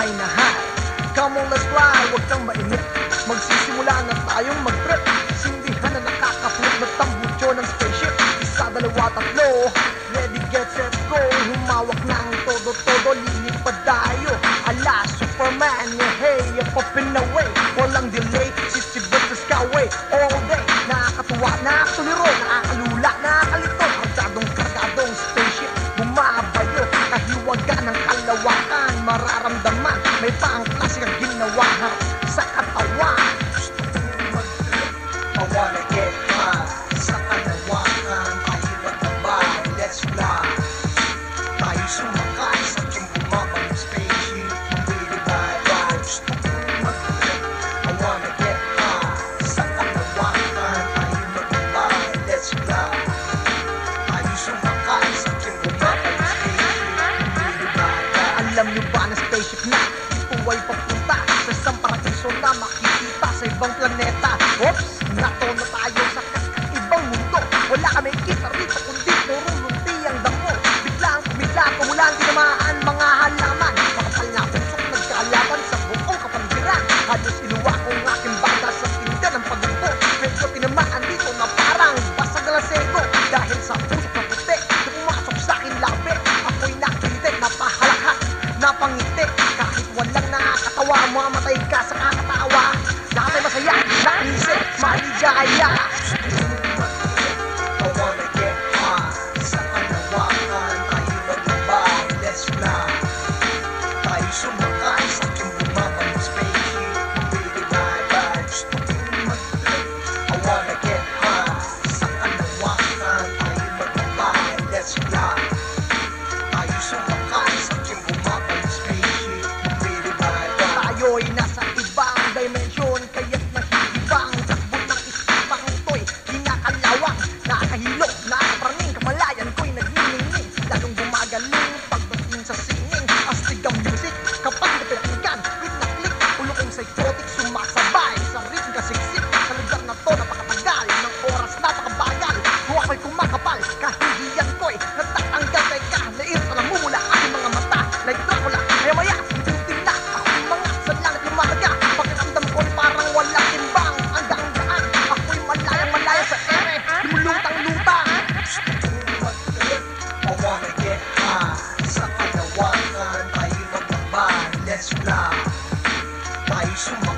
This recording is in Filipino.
high na high. Come on, let's fly, huwag kang mainip. Magsisimula na tayong mag-trip. Sindihan na nakakapulot na tambutyo ng spaceship. Isa, dalawa, tatlo, ready, get, set, go. Humawak na ang todo-todo, lilipad tayo. Ala, Superman, yeah, hey, popping away. Walang delay, sisibot sa skyway. All day, nakakatuwa, nakakatuliro, nakakalula, nakakalito. Kargadong spaceship, bumabayo. Kahiwagan ng kalawakan, mararamdaman. May pang-klase kang ginawahan sa katawan. I wanna get high sa kalawakan. Tayo matabay, let's fly. Tayo sumakay sa aking bumabang spaceship. Bumili-bye-bye, gusto kong mag-trip. I wanna get high sa kalawakan. Tayo matabay, let's fly. Tayo sumakay sa aking bumabang spaceship. Bumili-bye-bye. Alam nyo ba na spaceship na ito ay papunta sa isang paradiso na makikita sa ibang planeta? Oops! Nato na tayo sa kakaibang mundo. Wala kami kita rito kundi puro lunti ang damo. Biglang kumigla, kumulan, tinamaan mga halaman. Makapal na pusok nagkalaban sa buong kapaligiran. Halos inuwa kong aking bata sa tinda ng pagbubo. Medyo tinamaan dito na parang basag na sego. Dahil sa pusok na puti na pumasok sa akin labi. Ako'y nakilite, napahalakat, napangiti. Kahit walang nakakatawa, mamatay ka sa kakatawa. Nakatay masaya, naisip, maligaya. I wanna get high sa kalawakan. Tayo magbabay, let's fly. Tayo sumakay sa aking bumabang spaceship. Bumili-bye-bye, gusto kong mag-trip. I wanna get high sa kalawakan. Tayo magbabay, let's fly. Tayo sumakay sa aking bumabang spaceship. Bumili-bye-bye. Tayo'y nasa ibang dimension, kaya't nahihibang takbo ng isipang ito'y kinakalawang. Nakakahilo, nakakapraning, kamalayan ko'y nagniningning. Lalong gumagaling pagdating sa singing. Astig ang music kapag napinakinggan. With na click, ulokong psychotic, sumasabay sa ring kasiksik. Sa lugar na to, napakatagal ng oras, napakabagal. Kung ako'y kumakapal, kahihiyan ko'y natatanggal. Teka, nairita na mumula aking mga mata. Like Dracula, maya-maya, unti-unti na ako'y mga sa langit lumalaga. Pakiramdam ko'y parang walang timbang. Ang daan-daan, ako'y malaya-malaya sa ere. Lumulutang-lutang. Gusto kong mag-trip. I wanna get high sa kalawakan. Tayo magbabay, let's fly. Tayo sumakay